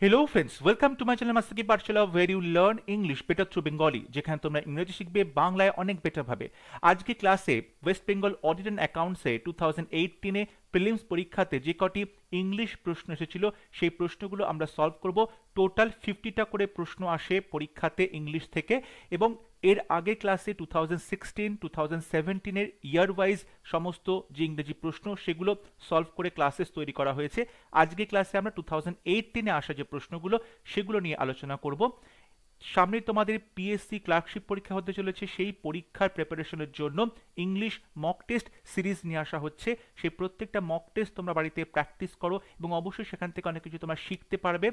Hello friends, welcome to my channel Mastaki Pathshala where you learn English better through Bengali যেখানে তোমরা ইংরেজি শিখবে বাংলায় অনেক বেটার ভাবে। আজকে ক্লাসে ওয়েস্ট বেঙ্গল অডিট অ্যান্ড অ্যাকাউন্টসে 2018 প্রিলিমস পরীক্ষাতে যে কটি ইংলিশ প্রশ্ন এসেছিল সেই প্রশ্নগুলো আমরা সলভ করব। টোটাল 50টা করে প্রশ্ন আসে পরীক্ষাতে ইংলিশ থেকে, এবং এর আগে ক্লাসে 2016 2017 ইয়ার ওয়াইজ সমস্ত যে ইংরেজি প্রশ্ন সেগুলো সলভ করে ক্লাসেস তৈরি করা হয়েছে। আজকে ক্লাসে আমরা 2018 আসা যে প্রশ্নগুলো সেগুলো নিয়ে আলোচনা করব। সামনে তোমাদের পিএসসি ক্লার্কশিপ পরীক্ষা হতে চলেছে, সেই পরীক্ষার প্রিপারেশনের জন্য ইংলিশ মক টেস্ট সিরিজ নিয়ে আসা হচ্ছে। সেই প্রত্যেকটা মক টেস্ট তোমরা বাড়িতে প্র্যাকটিস করো এবং অবশ্যই সেখান থেকে অনেক কিছু তোমরা শিখতে পারবে।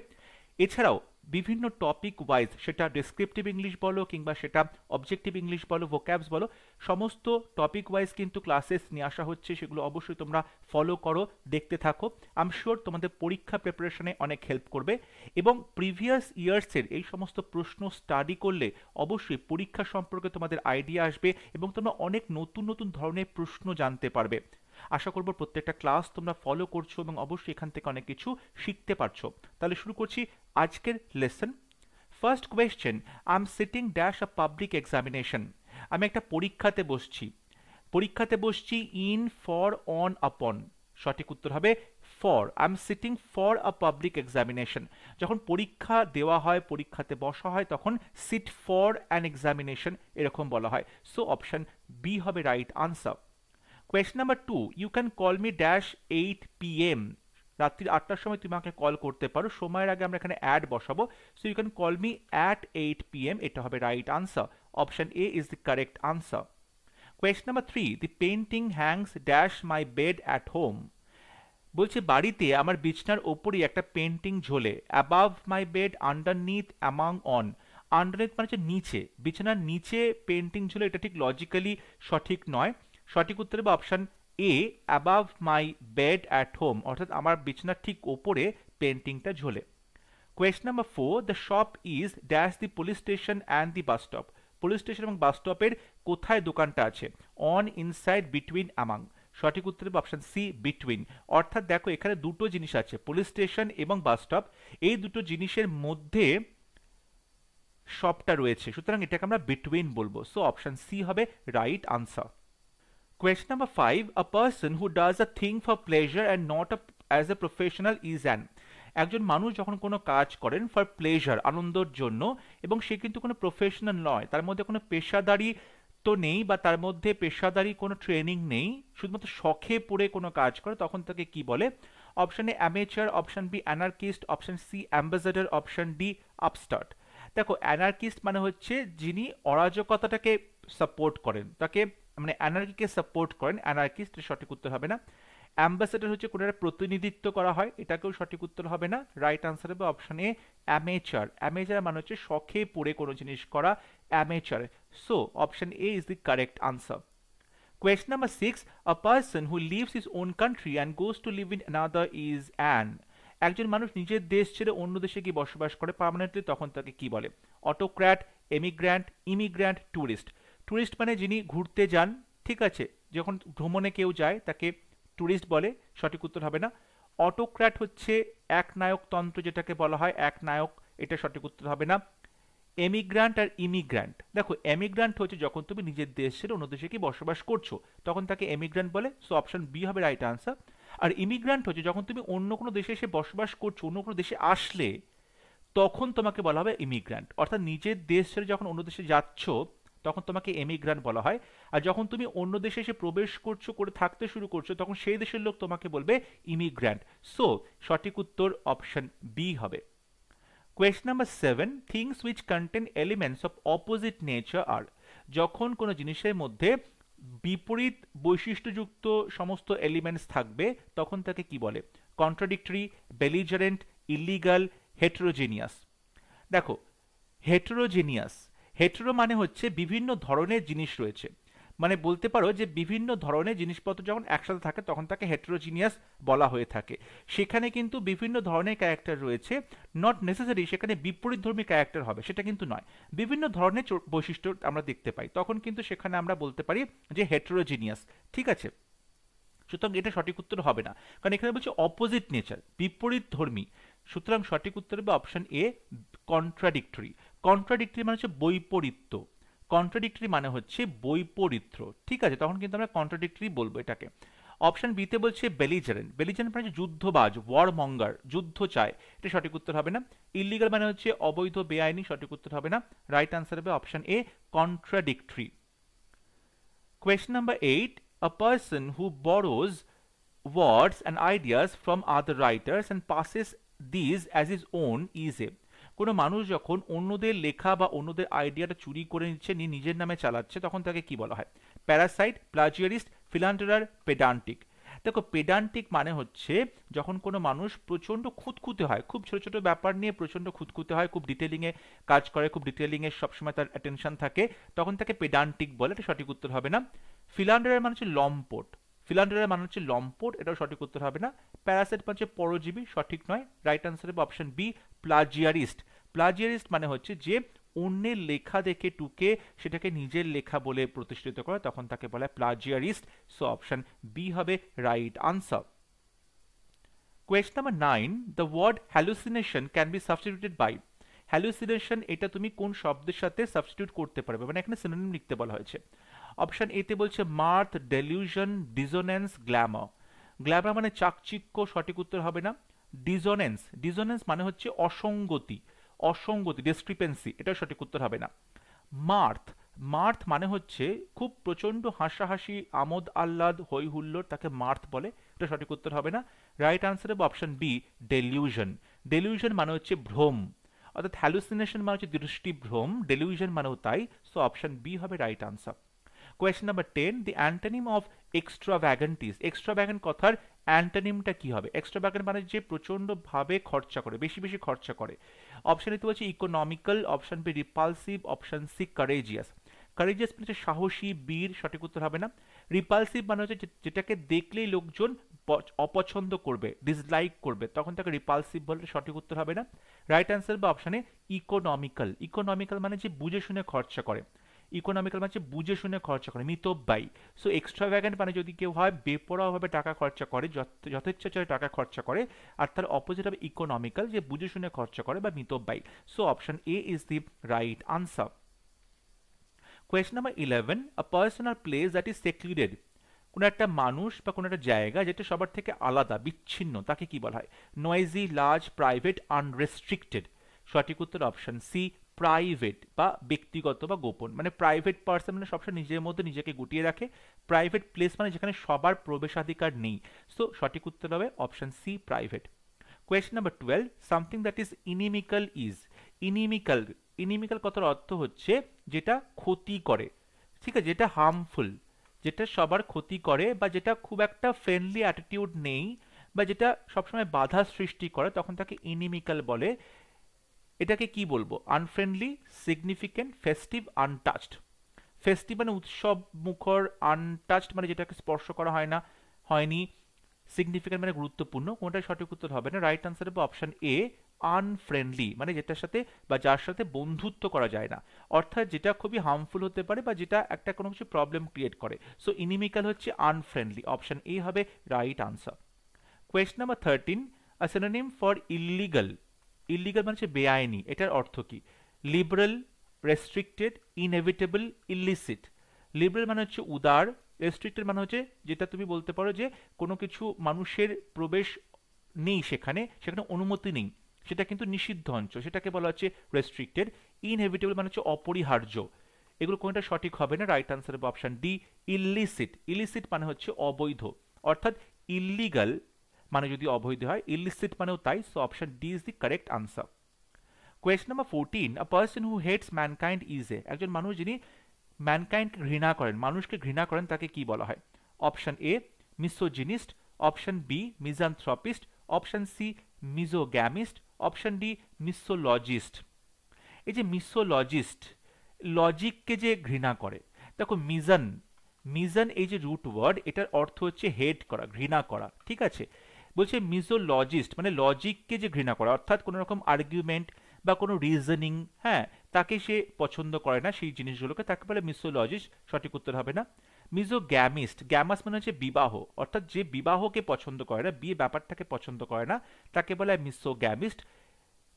এছাড়াও বিভিন্ন টপিক ওয়াইজ, সেটা ডেসক্রিপটিভ ইংলিশ বলো কিংবা সেটা অবজেক্টিভ ইংলিশ বলো, ভোক্যাবস বলো, সমস্ত টপিক ওয়াইজ কিন্তু ক্লাসেস নিয়ে আসা হচ্ছে। সেগুলো অবশ্যই তোমরা ফলো করো, দেখতে থাকো। আই এম শিওর তোমাদের পরীক্ষা প্রিপারেশনে অনেক হেল্প করবে। এবং প্রিভিয়াস ইয়ার্সের এই সমস্ত প্রশ্ন স্টাডি করলে অবশ্যই পরীক্ষা সম্পর্কে তোমাদের আইডিয়া আসবে এবং তোমরা অনেক নতুন নতুন ধরনের প্রশ্ন জানতে পারবে। আশা করব প্রত্যেকটা ক্লাস তোমরা ফলো করছো এবং অবশ্যই এখান থেকে অনেক কিছু শিখতে পারছো। তাহলে শুরু করছি আজকের lesson. First question, I am sitting dash a public examination. আমি একটা পরীক্ষাতে বসছি। পরীক্ষাতে বসছি ইন, ফর, অন, আপন। সঠিক উত্তর হবে for. I am sitting for a public examination. যখন পরীক্ষা দেওয়া হয়, পরীক্ষাতে বসা হয়, তখন সিট ফর অ্যান এক্সামিনেশন এরকম বলা হয়। সো অপশন বি হবে right answer. Question number 2, you can call me dash 8 PM। রাত্রি 8টার সময় তুমি আমাকে কল করতে পারো। সময়ের আগে আমরা এখানে অ্যাড বসাবো। So you can call me at 8 PM, এটা হবে right answer. Option A is the correct answer. Question number 3, the painting hangs dash my bed at home. বলছে বাড়িতে আমার বিছনার ওপরই একটা পেন্টিং ঝোলে। Above my bed, underneath, among, on. Underneath মানে হচ্ছে নিচে, বিছানার নিচে পেন্টিং ঝোলে, এটা ঠিক লজিক্যালি সঠিক নয়। সঠিক উত্তর হবে option A, above my bed at home, অর্থাৎ আমার বিছানার ঠিক ওপরে পেন্টিংটা ঝোলে। Question number 4, the shop is dash the police station and the bus stop. Police station এবং বাস স্টপের কোথায় দোকানটা আছে? On, inside, between, among. সঠিক উত্তর হবে অপশন সি, বিটুইন। অর্থাৎ দেখো এখানে দুটো জিনিস আছে, পুলিশ স্টেশন এবং বাস স্টপ, এই দুটো জিনিসের মধ্যে শপটা রয়েছে, সুতরাং এটাকে আমরা বিটুইন বলবো। সো অপশন সি হবে right answer. Question number 5, a person who does a thing for pleasure and not as a professional is an। একজন মানুষ যখন কোনো কাজ করেন ফর প্লেজার, আনন্দের জন্য, এবং সে কিন্তু কোনো প্রফেশনাল নয়, তার মধ্যে কোনো পেশাদারি তো নেই বা তার মধ্যে পেশাদারি কোনো ট্রেনিং নেই, শুধুমাত্র শখে পড়ে কোনো কাজ করে, তখন তাকে কি বলে? Option A amateur, option B anarchist, option C ambassador, option D upstart. দেখো অ্যানার্কিস্ট মানে হচ্ছে যিনি অরাজকতাটাকে সাপোর্ট করেন, তাকে মানে অ্যানার্কিকে সাপোর্ট করেন, অ্যানার্কিস্ট সঠিক উত্তর হবে না। অ্যাম্বাসেডর হচ্ছে কোনো একটা প্রতিনিধিত্ব করা হয়, এটাকেও সঠিক উত্তর হবে না। রাইট আনসার হবে অপশন এ অ্যামেচার। অ্যামেচার মানে হচ্ছে শখে পড়ে কোনো জিনিস করা, amateur. So option A is the correct answer. Question number 6, a person who leaves his own country and goes to live in another is an। একজন মানুষ নিজের দেশ ছেড়ে অন্য দেশে গিয়ে বসবাস করে পার্মানেন্টলি, তখন তাকে কি বলে? Autocrat, emigrant, immigrant, tourist. Tourist মানে যিনি ঘুরতে যান, ঠিক আছে, যখন ভ্রমণে কেউ যায় তাকে ট্যুরিস্ট বলে, সঠিক উত্তর হবে না। অটোক্র্যাট হচ্ছে একনায়কতন্ত্র যেটাকে বলা হয়, একনায়ক, এটা সঠিক উত্তর হবে না। এমিগ্রান্ট আর ইমিগ্রান্ট, দেখো এমিগ্রান্ট হচ্ছে যখন তুমি নিজের দেশ ছেড়ে অন্য দেশে কি বসবাস করছো, তখন তাকে এমিগ্রান্ট বলে। সো অপশন বি হবে রাইট আনসার। আর ইমিগ্রান্ট হচ্ছে যখন তুমি অন্য কোনো দেশে এসে বসবাস করছো, অন্য কোনো দেশে আসলে, তখন তোমাকে বলা হবে ইমিগ্রান্ট। অর্থাৎ নিজের দেশ ছেড়ে যখন অন্য দেশে যাচ্ছ তখন তোমাকে এমিগ্রান্ট বলা হয়। আর যখন তুমি অন্য দেশে এসে প্রবেশ করছো, করে থাকতে শুরু করছো, তখন সেই দেশের লোক তোমাকে বলবে ইমিগ্রান্ট। সো সঠিক উত্তর অপশন বি হবে। Question number 7, things which contain elements of opposite nature are। যখন কোনো জিনিসের মধ্যে বিপরীত বৈশিষ্ট্যযুক্ত সমস্ত এলিমেন্টস থাকবে, তখন তাকে কি বলে? Contradictory, belligerent, illegal, heterogeneous. দেখো হেটেরোজেনিয়াস, হেটেরো মানে হচ্ছে বিভিন্ন ধরনের জিনিস রয়েছে, মানে বলতে পারো যে বিভিন্ন ধরনের জিনিসপত্র যখন একসাথে থাকে তখন তাকে হেটেরোজিনিয়াস বলা হয়ে থাকে। সেখানে কিন্তু বিভিন্ন ধরনের ক্যারেক্টার রয়েছে, নট নেসেসারি সেখানে বিপরীতধর্মী ক্যারেক্টার হবে, সেটা কিন্তু নয়। বিভিন্ন ধরনের বৈশিষ্ট্য আমরা দেখতে পাই, তখন কিন্তু সেখানে আমরা বলতে পারি যে হেটেরোজিনিয়াস, ঠিক আছে। সুতরাং এটা সঠিক উত্তর হবে না, কারণ এখানে বলছে অপোজিট নেচার, বিপরীত ধর্মী। সুতরাং সঠিক উত্তর হবে অপশন এ, কন্ট্রাডিক্টরি। কন্ট্রাডিক্টরি মানে হচ্ছে বৈপরীত্য, কন্ট্রাডিক্টরি মানে হচ্ছে বৈপরীত্য, ঠিক আছে, তখন কিন্তু আমরা কন্ট্রাডিক্টরি বলবো এটাকে। অপশন বিতে বলছে বেলিজারেন্ট, বেলিজারেন্ট মানে হচ্ছে যুদ্ধবাজ, ওয়ার মঙ্গার, যুদ্ধ চায়, এটা সঠিক উত্তর হবে না। ইলিগাল মানে হচ্ছে অবৈধ, বেআইনি, সঠিক উত্তর হবে না। রাইট আনসার হবে option A, contradictory. Question number 8. A person who borrows words and ideas from other writers and passes these as his own is a, কোনো মানুষ যখন অন্যদের লেখা বা অন্যদের আইডিয়াটা চুরি করে নিচ্ছে, নিয়ে নিজের নামে চালাচ্ছে, তখন তাকে কি বলা হয়? Parasite, প্লাজিয়ারিস্ট, ফিলান্ডারার, pedantic. দেখো পেডান্টিক মানে হচ্ছে যখন কোনো মানুষ প্রচণ্ড খুঁতখুঁতে হয়, খুব ছোট ছোট ব্যাপার নিয়ে প্রচণ্ড খুঁতখুঁতে হয়, খুব ডিটেলিংয়ে কাজ করে, খুব ডিটেলিংয়ে সবসময় তার অ্যাটেনশন থাকে, তখন তাকে পেডান্টিক বলে, এটা সঠিক উত্তর হবে না। ফিলান্ডারার মানে হচ্ছে লম্পট, ফিলান্ডারের মানে হচ্ছে লম্পট, এটাও সঠিক উত্তর হবে না। প্যারাসাইট মানে হচ্ছে পরজীবী, সঠিক নয়। রাইট আনসার হবে অপশন বি, প্লাজিয়ারিস্ট। প্লাজিয়ারিস্ট মানে হচ্ছে যে অন্যের লেখা দেখে টুকে সেটাকে নিজের লেখা বলে প্রতিষ্ঠিত করে, তখন তাকে বলা হয় প্লাজিয়ারিস্ট। সো অপশন বি হবে right answer. Question number 9. The word hallucination can be substituted by. Hallucination এটা তুমি কোন শব্দের সাথে সাবস্টিটিউট করতে পারবে, মানে এখানে সিনোনিম লিখতে বলা হয়েছে। অপশন এতে বলছে মার্থ, ডেলিউশন, ডিজোনেন্স, গ্ল্যামার। গ্ল্যামার মানে চাকচিক্য, সঠিক উত্তর হবে না। ডিজোনেন্স, ডিজোনেন্স মানে হচ্ছে অসঙ্গতি, অসঙ্গতি, ডিসক্রিপেন্সি, এটা সঠিক উত্তর হবে না। মার্থ, মার্থ মানে হচ্ছে খুব প্রচণ্ড হাসাহাসি, আমোদ আহ্লাদ, হই হুল্লোড়, তাকে মার্থ বলে, এটা সঠিক উত্তর হবে না। রাইট আনসার হবে অপশন বি, ডেলিউশন। ডেলিউশন মানে হচ্ছে ভ্রম, অর্থাৎ হ্যালুসিনেশন মানে হচ্ছে দৃষ্টিভ্রম, ডেলিউশন মানেও তাই। সো অপশন বি হবে right answer. Question number 10. The antonym of extravagant is. Extravagant কথার অ্যান্টোনিমটা কি হবে? এক্সট্রাভ্যাগেন্ট মানে যে প্রচণ্ডভাবে খরচা করে, বেশি বেশি খরচা করে। অপশন এতে বলছে economical, option B repulsive, option C courageous. Courageous মানে হচ্ছে সাহসী, বীর, সঠিক উত্তর হবে না। রিপালসিভ মানে হচ্ছে যেটাকে দেখলেই লোকজন অপছন্দ করবে, ডিসলাইক করবে, তখন তাকে রিপালসিভ বলে, সঠিক উত্তর হবে না। রাইট আনসার বা অপশানে ইকোনমিক্যাল। ইকোনমিক্যাল মানে যে বুঝে শুনে খরচা করে, ইকোনমিক্যাল মানে বুঝে শুনে খরচা করে, মিতব্যয়ী। সো এক্সট্রাভ্যাগেন্ট মানে যদি কেউ হয় বেপরোয়াভাবে টাকা খরচা করে, যথেচ্ছাচারে টাকা খরচা করে, আর তার অপোজিট হবে ইকোনমিক্যাল, যে বুঝে শুনে খরচা করে বা মিতব্যয়ী। So option A is the right answer. Question number 11. A person or place that is secluded. কোনো একটা মানুষ বা কোনো একটা জায়গা যেটা সবার থেকে আলাদা, বিচ্ছিন্ন, তাকে কি বলা হয়? Noisy, large, private, unrestricted. সঠিক উত্তর অপশন সি, প্রাইভেট বা ব্যক্তিগত বা গোপন। মানে প্রাইভেট পার্সন মানে সবসময় নিজের মধ্যে নিজেকে গুটিয়ে রাখে, প্রাইভেট প্লেস মানে যেখানে সবার প্রবেশাধিকার নেই। সো সঠিক উত্তর হবে option C, private. Question number 12. Something that is inimical is. Inimical, inimical কথার অর্থ হচ্ছে যেটা ক্ষতি করে, ঠিক আছে, যেটা হার্মফুল, যেটা সবার ক্ষতি করে, বা যেটা খুব একটা ফ্রেন্ডলি অ্যাটিটিউড নেই, বা যেটা সবসময় বাধা সৃষ্টি করে, তখন তাকে ইনিমিক্যাল বলে। এটাকে কি বলবো? Unfriendly, significant, festive, untouched. Festive মানে উৎসব মুখর, আনটাচড মানে যেটাকে স্পর্শ করা হয় না, হয়নি, সিগনিফিকেন্ট মানে গুরুত্বপূর্ণ। কোনটাই সঠিক উত্তর হবে না। রাইট আনসার হবে অপশন এ, আনফ্রেন্ডলি, মানে যেটার সাথে বা যার সাথে বন্ধুত্ব করা যায় না, অর্থাৎ যেটা খুবই হার্মফুল হতে পারে বা যেটা একটা কোনো কিছু প্রবলেম ক্রিয়েট করে। সো ইনিমিক্যাল হচ্ছে আনফ্রেন্ডলি, অপশন এ হবে right answer. Question number 13. A synonym for illegal. Illegal মানে হচ্ছে বেআইনি, এটার অর্থ কি? Liberal, restricted, inevitable, illicit. Liberal মানে হচ্ছে উদার, রেস্ট্রিক্টেড মানে হচ্ছে যেটা তুমি বলতে পারো যে কোনো কিছু মানুষের প্রবেশ নেই, সেখানে সেখানে অনুমতি নেই, সেটা কিন্তু নিষিদ্ধ অঞ্চল, সেটাকে বলা হচ্ছে রেস্ট্রিক্টেড। ইনএভিটেবল মানে হচ্ছে অপরিহার্য। এগুলো কোনটা সঠিক হবে না। রাইট আনসার হবে অপশন ডি, ইলিসিট। ইলিসিট মানে হচ্ছে অবৈধ, অর্থাৎ ইল্লিগাল মানে যদি অবৈধ হয়, ইলিসিট মানেও তাই। So option D is the correct answer. Question number 14. A person who hates mankind is a. একজন মানুষ যিনি ম্যানকাইন্ডকে ঘৃণা করেন, মানুষকে ঘৃণা করেন, তাকে কি বলা হয়? Option A, misogynist, option B, misanthropist, option C, misogamist, option D, misologist. এই যে মিসোলজিস্ট, লজিককে যে ঘৃণা করে, দেখো মিজান, মিজান এই যে রুট ওয়ার্ড, এটার অর্থ হচ্ছে হেট করা, ঘৃণা করা, ঠিক আছে। বলছে মিজোলজিস্ট মানে লজিককে যে ঘৃণা করা, অর্থাৎ কোনো রকম আর্গুমেন্ট বা কোনো রিজনিং, হ্যাঁ, তাকে সে পছন্দ করে না, সেই জিনিসগুলোকে, তাকে বলে মিসোলজিস্ট, সঠিক উত্তর হবে না। মিজোগ্যামিস্ট, গ্যামাস মানে হচ্ছে বিবাহ, অর্থাৎ যে বিবাহকে পছন্দ করে না, বিয়ে ব্যাপারটাকে পছন্দ করে না, তাকে বলা হয় মিজোগ্যামিস্ট।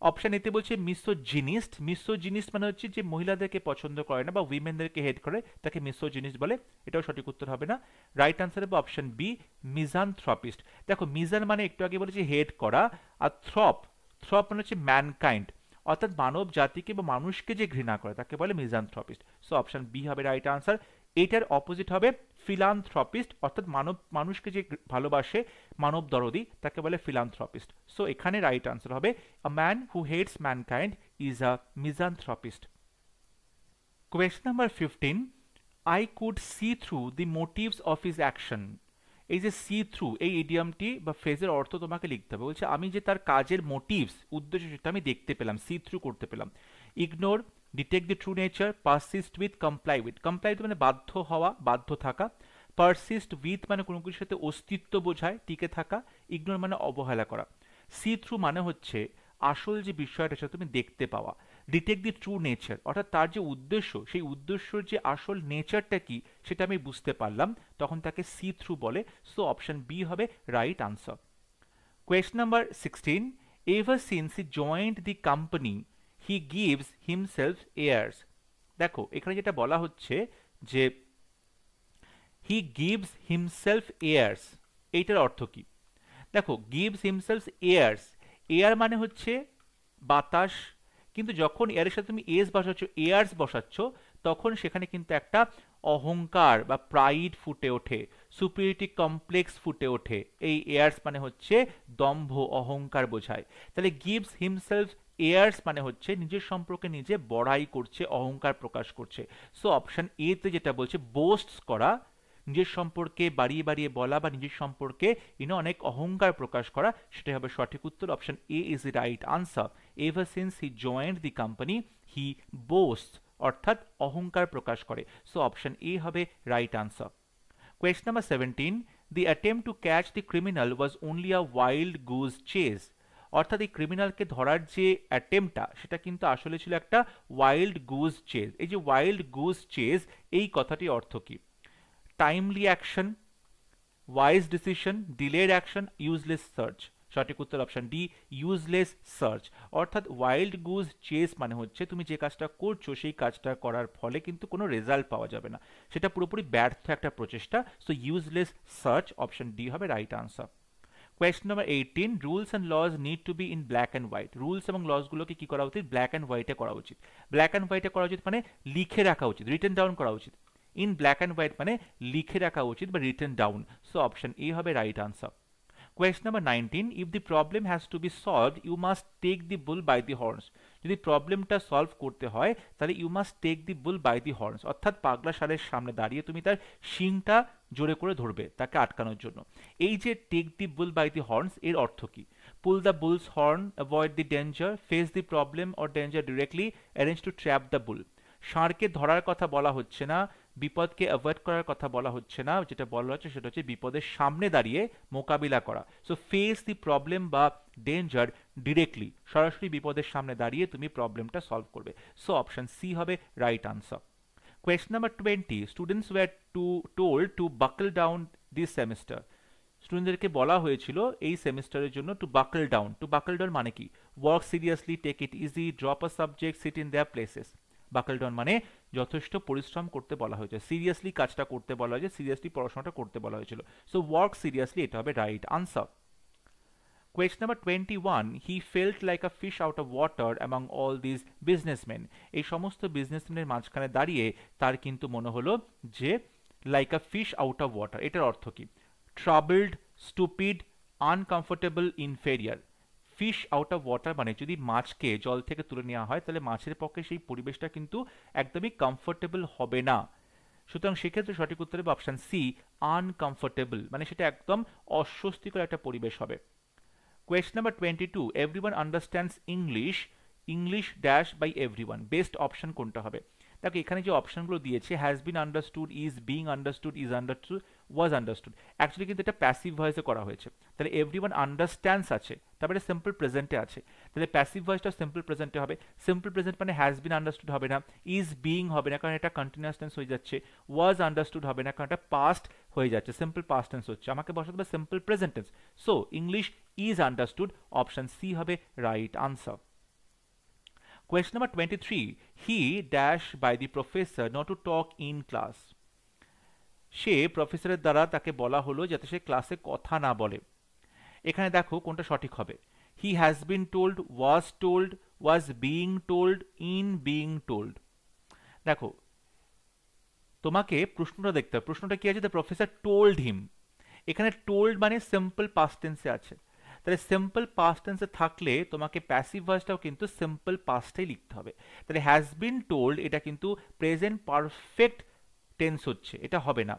অপশন এতে বলছে মিসোজিনিস্ট, মিসোজিনিস্ট মানে হচ্ছে যে মহিলাদেরকে পছন্দ করে না বা উইমেনদেরকে হেট করে, তাকে মিসোজিনিস্ট বলে। এটাও সঠিক উত্তর হবে না। রাইট আনসার হবে অপশন বি, মিজানথ্রপিস্ট। দেখো মিজান মানে একটু আগে বলেছি হেট করা, আর থ্রপ, থ্রপ মানে হচ্ছে ম্যানকাইন্ড, অর্থাৎ মানব জাতিকে বা মানুষকে যে ঘৃণা করে তাকে বলে মিজানথ্রপিস্ট। সো অপশন বি হবে রাইট আনসার। এটার অপোজিট হবে ফিলানথ্রপিস্ট, অর্থাৎ মানুষকে যে ভালোবাসে, মানব দরদি, তাকে বলে ফিলানথ্রপিস্ট। সো এখানে রাইট আনসার হবে a man who hates mankind is a misanthropist. Question number 15. I could see through the motives of his action. এই যে সি থ্রু, এই ইডিয়ামটি বা ফ্রেজের অর্থ তোমাকে লিখতে হবে। বলছে আমি যে তার কাজের মোটিভস, উদ্দেশ্য, সেটা আমি দেখতে পেলাম, সি থ্রু করতে পেলাম। Ignore, detect the true nature, persist with, comply with. Comply with মানে বাধ্য হওয়া, বাধ্য থাকা। পারসিস্ট উইথ মানে কোনো কিছুর সাথে অস্তিত্ব বোঝায়, টিকে থাকা। ইগনোর মানে অবহেলা করা। সি থ্রু মানে হচ্ছে আসল যে বিষয়টা সেটা তুমি দেখতে পাওয়া। ডিটেক্ট দি ট্রু নেচার, অর্থাৎ তার যে উদ্দেশ্য, সেই উদ্দেশ্যর যে আসল নেচারটা কি সেটা আমি বুঝতে পারলাম, তখন তাকে সি থ্রু বলে। সো অপশন বি হবে right answer. Question number 16. Ever since he joint the company he gives himself ears. দেখো এখানে যেটা বলা হচ্ছে যে হি গিভস হিমসেলফ এয়ার্স, এইটার অর্থ কি? দেখো গিভস হিমসেলফ এয়ার্স, এয়ার মানে হচ্ছে বাতাস, কিন্তু যখন এয়ারের সাথে তুমি এস বসাচ্ছ, এয়ার্স বসাচ্ছ, তখন সেখানে কিন্তু একটা অহংকার বা প্রাইড ফুটে ওঠে, সুপিরিয়রিটি কমপ্লেক্স ফুটে ওঠে। এই এয়ার্স মানে হচ্ছে দম্ভ, অহংকার বোঝায়। তাহলে গিভস হিমসেলফ এয়ার্স মানে হচ্ছে নিজের সম্পর্কে নিজে বড়াই করছে, অহংকার প্রকাশ করছে। সো অপশন এ তে যেটা বলছে বোস্টস করা, নিজের সম্পর্কে বাড়িয়ে বাড়িয়ে বলা বা নিজের সম্পর্কে অনেক অহংকার প্রকাশ করা, সেটাই হবে সঠিক উত্তর। Option A is the right answer. Ever since he joint the company he boast, অর্থাৎ অহংকার প্রকাশ করে। সো অপশন এ হবে right answer. Question number 17. The attempt to catch the criminal was only a wild goose chase. অর্থাৎ এই ক্রিমিনালকে ধরার যে অ্যাটেম্পটা সেটা কিন্তু আসলে ছিল একটা ওয়াইল্ড গুজ চেজ। এই যে ওয়াইল্ড গুজ চেজ, এই কথাটির অর্থ কি? Timely action, wise decision, delayed action, useless search. সঠিক উত্তর অপশন ডি, ইউজলেস সার্চ। অর্থাৎ ওয়াইল্ড গুজ চেস মানে হচ্ছে তুমি যে কাজটা করছো সেই কাজটা করার ফলে কিন্তু কোনো রেজাল্ট পাওয়া যাবে না, সেটা পুরোপুরি ব্যর্থ একটা প্রচেষ্টা। So useless search, option D হবে right answer. Question number 18. Rules and laws need to be in black and white. Rules এবং লসগুলোকে কি করা উচিত? ব্ল্যাক অ্যান্ড হোয়াইটে করা উচিত। ব্ল্যাক অ্যান্ড হোয়াইটে করা উচিত মানে লিখে রাখা উচিত, রিটেন ডাউন করা উচিত। ইন ব্ল্যাক অ্যান্ড হোয়াইট মানে লিখে রাখা উচিত বা written down. So option A হবে right answer. Question number 19. If the problem has to be solved you must take the bull by the horns. যদি প্রবলেমটা সলভ করতে হয় তাহলে you must take the bull by the horns, অর্থাৎ পাগলা ষাঁড়ের সামনে দাঁড়িয়ে তুমি তার শিংটা জোরে করে ধরবে তাকে আটকানোর জন্য। এই যে take the bull by the horns, এর অর্থ কি? Pull the bull's horn, avoid the danger, face the problem or danger directly, arrange to trap the bull. ষাঁড়কে ধরার কথা বলা হচ্ছে না, বিপদকে অ্যাভয়েড করার কথা বলা হচ্ছে না, যেটা বলা হচ্ছে সেটা হচ্ছে বিপদের সামনে দাঁড়িয়ে মোকাবিলা করা। সো ফেস দি প্রবলেম বা ডেঞ্জার ডিরেক্টলি, সরাসরি বিপদের সামনে দাঁড়িয়ে তুমি প্রবলেমটা সলভ করবে। সো অপশন সি হবে right answer. Question number 20. Students were told to buckle down this semester. স্টুডেন্টদেরকে বলা হয়েছিল এই সেমিস্টারের জন্য two buckle down. Two buckle down মানে কি? Work seriously, take it easy, drop a subject, sit in their places. Buckle down মানে যথেষ্ট পরিশ্রম করতে বলা হয়েছে, সিরিয়াসলি কাজটা করতে বলা হয়েছে, সিরিয়াসলি পড়াশোনাটা করতে বলা হয়েছিল। সো ওয়ার্ক সিরিয়াসলি, এটা হবে right answer. Question number 21. He felt like a fish out of water among all this businessman. এই সমস্ত বিজনেসম্যানের মাঝখানে দাঁড়িয়ে তার কিন্তু মনে হলো যে like a fish out of water, এটার অর্থ কি? Troubled, stupid, uncomfortable, inferior. Fish out of water মানে যদি মাছকে জল থেকে তুলে নেওয়া হয় তাহলে মাছের পক্ষে সেই পরিবেশটা কিন্তু একদমই কমফোর্টেবল হবে না। সুতরাং সেক্ষেত্রে সঠিক উত্তর হবে অপশন সি, আনকমফোর্টেবল, মানে সেটা একদম অস্বস্তিকর একটা পরিবেশ হবে। Question number 22. Everyone understands English, English dash by everyone. Best option কোনটা হবে? দেখো এখানে যে অপশনগুলো দিয়েছে, has been understood, is being understood, is understood, was understood. Actually কিন্তু এটা প্যাসিভ ভয়েসে করা হয়েছে, তাহলে এভরিওয়ান আন্ডারস্ট্যান্ডস আছে, তারপরে সিম্পল প্রেজেন্টে আছে, তাহলে প্যাসিভ ভয়েসটা সিম্পল প্রেজেন্টে হবে। সিম্পল প্রেজেন্ট মানে হ্যাজ বিন আন্ডারস্টুড হবে না, ইজ বিইং হবে না কারণ এটা কন্টিনিউয়াস টেন্স হয়ে যাচ্ছে, ওয়াজ আন্ডারস্টুড হবে না কারণ এটা পাস্ট হয়ে যাচ্ছে, সিম্পল পাস্ট টেন্স হচ্ছে, আমাকে বসাতে হবে simple present tense. So English is understood, option C হবে right answer. Question number 23. He dash by the professor not to talk in class. সে প্রফেসরের দ্বারা তাকে বলা হলো যাতে সে ক্লাসে কথা না বলে। এখানে দেখো কোনটা সঠিক হবে। He has been told, was being told, in being told. দেখো তোমাকে প্রশ্নটা দেখতে হবে, প্রশ্নটা কি আছে, দ্য প্রফেসর টোল্ড হিম। এখানে টোল্ড মানে সিম্পল পাস্ট টেন্সে আছে, তাহলে সিম্পল পাস্ট টেন্সে থাকলে তোমাকে প্যাসিভ ভয়েসটাও কিন্তু সিম্পল পাস্টেই লিখতে হবে। তাহলে হ্যাজ বিন টোল্ড এটা কিন্তু প্রেজেন্ট পারফেক্ট টেন্স হচ্ছে, এটা হবে না।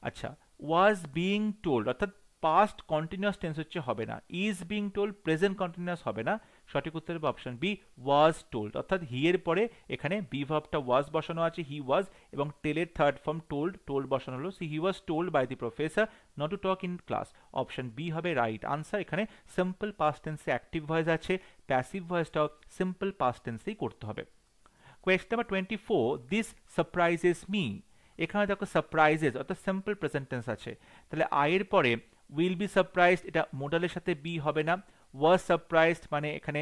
আচ্ছা, ওয়াজ বিইং টোল্ড অর্থাৎ পাস্ট কন্টিনিউয়াস টেন্স হচ্ছে, হবে না। Is being told present continuous হবে না, সঠিক উত্তর হবে অপশন বি ওয়াজ টোল্ড। অর্থাৎ হি এর পরে এখানে বি ভার্বটা ওয়াজ বসানো আছে, হি ওয়াজ, এবং টেলের থার্ড ফর্ম টোল্ড বসানো হলো, C he was told by the professor not to talk in class. Option B হবে রাইট আনসার। এখানে সিম্পল পাস্ট টেন্সে অ্যাক্টিভ ভয়েস আছে, প্যাসিভ ভয়েসটাও সিম্পল পাস্ট টেন্সেই করতে হবে। Question number 24, this surprises me. এখানে দেখো সারপ্রাইজেস অর্থাৎ সিম্পল প্রেজেন্ট টেন্স আছে, তাহলে আই এর পরে উইল বি সারপ্রাইজড এটা মোডালের সাথে বি হবে না, ওয়াজ সারপ্রাইজড মানে এখানে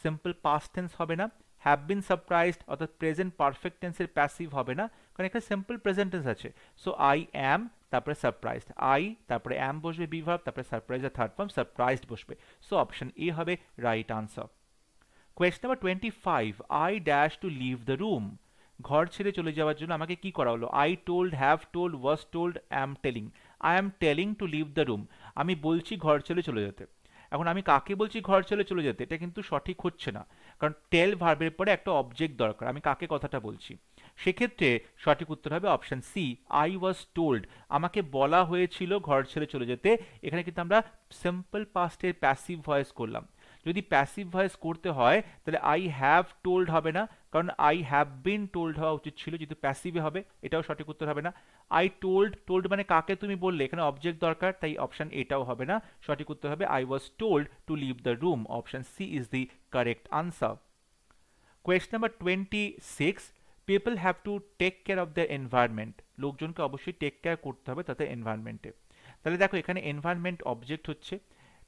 সিম্পল পাস্ট টেন্স হবে না, হ্যাভ বিন সারপ্রাইজড অর্থাৎ প্রেজেন্ট পারফেক্ট টেন্সের প্যাসিভ হবে না কারণ এখানে সিম্পল প্রেজেন্ট টেন্স আছে। সো আই অ্যাম, তারপরে সারপ্রাইজড, আই তারপরে অ্যাম বসবে বি ভার্ব, তারপরে সারপ্রাইজের থার্ড ফর্ম সারপ্রাইজড বসবে। সো অপশন এ হবে right answer. Question number 25, I dash to leave the room. ঘর ছেড়ে চলে যাওয়ার জন্য আমাকে কি করা হলো, I told, have told, was told, am telling. I am telling to leave the room, আমি বলছি ঘর ছেড়ে চলে যেতে। এখন আমি কাকে বলছি ঘর ছেড়ে চলে যেতে, এটা কিন্তু সঠিক হচ্ছে না, কারণ টেল ভার্বের পরে একটা অবজেক্ট দরকার, আমি কাকে কথাটা বলছি। সেক্ষেত্রে সঠিক উত্তর হবে option C I was told, আমাকে বলা হয়েছিল ঘর ছেড়ে চলে যেতে। এখানে কিন্তু আমরা সিম্পল পাস্টের প্যাসিভ ভয়েস করলাম। যদি প্যাসিভ ভয়েস করতে হয় তাহলে আই হ্যাভ টোল্ড হবে না, কারণ আই হ্যাভ বিন টোল্ড হওয়া উচিত ছিল, যেহেতু প্যাসিভে হবে, এটাও সঠিক উত্তর হবে না। আই টোল্ড মানে কাকে তুমি বললে, এখানে অবজেক্ট দরকার, তাই অপশন এটাও হবে না, সঠিক উত্তর হবে I was told to leave the room. Option C is the correct answer. Question number 26, people have to take care of the environment. লোকজনকে অবশ্যই টেক কেয়ার করতে হবে তাতে এনভায়রনমেন্টে। তাহলে দেখো এখানে এনভায়রনমেন্ট অবজেক্ট হচ্ছে,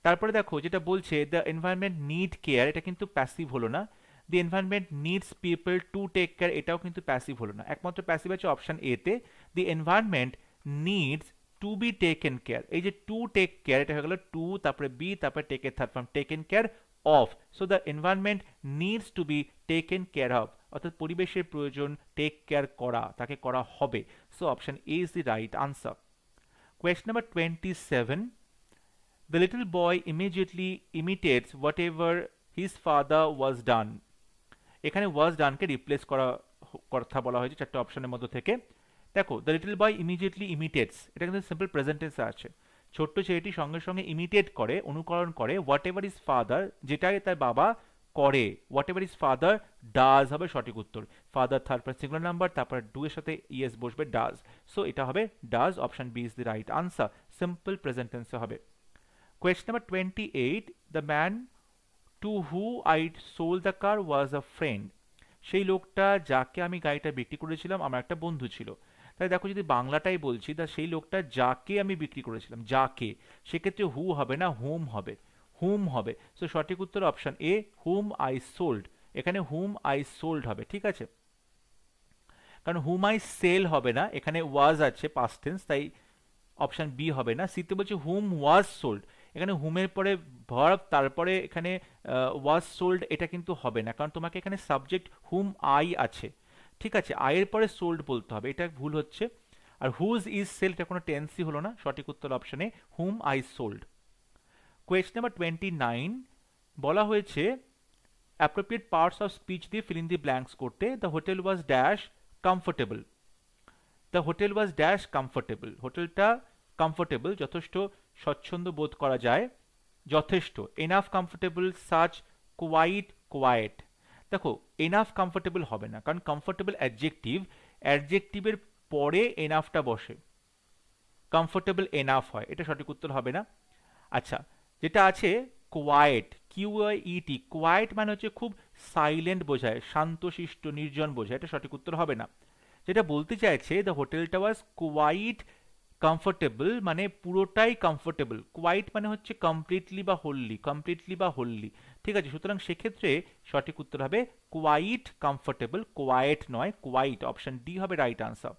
তারপরে দেখো যেটা বলছে দ্য এনভায়রনমেন্ট নিড কেয়ার, এটা কিন্তু প্যাসিভ হলো না। The environment needs people to take care, এটাও কিন্তু প্যাসিভ হলো না, একমাত্র প্যাসিভ আছে অপশন এ তে, দি environment needs to be taken care. এই যে টু টেক কেয়ার এটা হয়ে গেল টু, তারপরে বি, তারপরে টেকের third form taken care of. So the environment needs to be taken care of, অর্থাৎ পরিবেশের প্রয়োজন টেক কেয়ার করা, তাকে করা হবে। So option A is the right answer. Question number 27, the little boy immediately imitates whatever his father was done. এখানে was done K replace করা কথা বলা হয়েছে চারটে অপশনের মধ্যে থেকে। দেখো the little boy immediately imitates, এটা কিন্তু সিম্পল প্রেজেন্ট টেন্সে আছে। ছোট্ট ছেলেটি সঙ্গে সঙ্গে ইমিটেট করে, অনুকরণ করে, whatever his father, যেটাই তার বাবা করে, whatever his father does হবে সঠিক উত্তর। Father third person singular number, তারপর ডু এর সাথে ইএস বসবে ডাজ, সো এটা হবে does. Option B is the right answer, simple present টেন্সে হবে। Question number 28, the man to who I sold the car was a friend. সেই লোকটা যাকে আমি গাড়িটা বিক্রি করেছিলাম আমার একটা বন্ধু ছিল। তাই দেখো যদি বাংলাটাই বলছি, তা সেই লোকটা যাকে আমি বিক্রি করেছিলাম, যাকে, সেক্ষেত্রে হু হবে না, হুম হবে, হুম হবে। সো সঠিক উত্তর option A hmm I sold, এখানে হুম আই সোল্ড হবে, ঠিক আছে, কারণ হুম আই সেল হবে না, এখানে ওয়াজ আছে পাস্ট টেন্স, তাই অপশন বি হবে না। সিতে বলছে হুম ওয়াজ সোল্ড, এখানে হুমের পরে ভার্ব, তারপরে এখানে ওয়াজ সোল্ড, এটা কিন্তু হবে না, কারণ তোমাকে এখানে সাবজেক্ট হুম আই আছে, ঠিক আছে, আয়ের পরে সোল্ড বলতে হবে, এটা ভুল হচ্ছে। আর হুজ ইজ সেল, এটা কোনো টেন্সই হলো না, সঠিক উত্তর অপশনে hmm I sold. Question number 29, বলা হয়েছে অ্যাপ্রোপ্রিয়েট পার্টস অফ স্পিচ দিয়ে ফিল ইন দি ব্ল্যাঙ্কস করতে। The hotel was dash comfortable, the hotel was dash comfortable, হোটেলটা কমফোর্টেবল যথেষ্ট স্বচ্ছন্দ বোধ করা যায়, যথেষ্ট, enough comfortable, such, quite, quite. দেখো এনাফ কমফোর্টেবল হবে না, কারণ কমফোর্টেবল অ্যাডজেক্টিভ, অ্যাডজেক্টিভের পরে এনাফটা বসে, কমফোর্টেবল এনাফ হয়, এটা সঠিক উত্তর হবে না। আচ্ছা, যেটা আছে কোয়াইট, কিউআইইটি, কোয়াইট মানে হচ্ছে খুব সাইলেন্ট বোঝায়, শান্তশিষ্ট নির্জন বোঝায়, এটা সঠিক উত্তর হবে না। যেটা বলতে চাইছে দ্য হোটেলটা ওয়াজ কোয়াইট কমফোর্টেবল, মানে পুরোটাই কমফোর্টেবল, কোয়াইট মানে হচ্ছে কমপ্লিটলি বা হোললি, কমপ্লিটলি বা হোললি, ঠিক আছে। সুতরাং সেক্ষেত্রে সঠিক উত্তর হবে কোয়াইট কমফোর্টেবল, কোয়াইট নয়, কোয়াইট, অপশন ডি হবে right answer.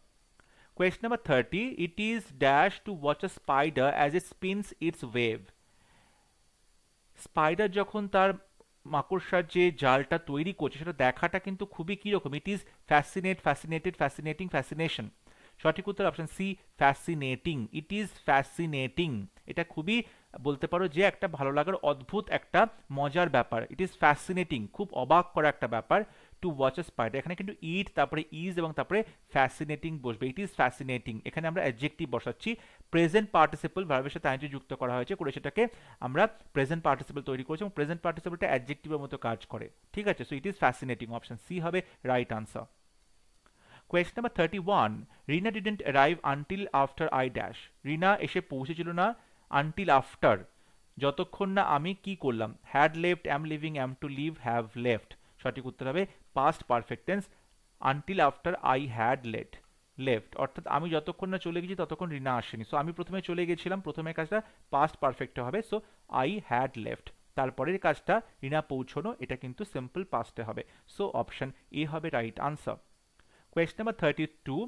Question number 30. It is dash to watch a spider as it spins its web. Spider যখন তার মাকড়সার যে জালটা তৈরি করছে সেটা দেখাটা কিন্তু খুবই কিরকম, it is fascinate, fascinated, fascinating, fascination. সঠিক উত্তর option C, fascinating, it is fascinating. এটা খুবই বলতে পারো যে একটা ভালো লাগার অদ্ভুত একটা মজার ব্যাপার, ইট ইজ ফ্যাসিনেটিং, খুব অবাক করা একটা ব্যাপার টু ওয়াচ এ স্পাইডার। এখানে কিন্তু ইট তারপরে ইজ এবং তারপরে ফ্যাসিনেটিং বসবে, ইট ইজ ফ্যাসিনেটিং। এখানে আমরা অ্যাডজেক্টিভ বসাচ্ছি, প্রেজেন্ট পার্টিসিপল ভার্বের সাথে আইএনজি যুক্ত করা হয়েছে, করে সেটাকে আমরা প্রেজেন্ট পার্টিসিপল তৈরি করেছি এবং প্রেজেন্ট পার্টিসিপলটা অ্যাডজেক্টিভের মতো কাজ করে, ঠিক আছে। So it is fascinating, option C হবে right answer. Question number 31. Rina didn't arrive until after I dash. রিনা এসে পৌঁছেছিল না until after, যতক্ষণ না আমি কি করলাম, had left, am leaving, am to leave, have left। সঠিক উত্তর হবে past perfect tense, until after I had left, অর্থাৎ আমি যতক্ষণ না চলে গেছি ততক্ষণ রিনা আসেনি। সো আমি প্রথমে চলে গেছিলাম, প্রথমের কাজটা past perfect হবে, সো I had left। তারপরের কাজটা রিনা পৌঁছনো, এটা কিন্তু সিম্পল পাস্টে হবে। সো অপশন এ হবে right answer. Question number 32.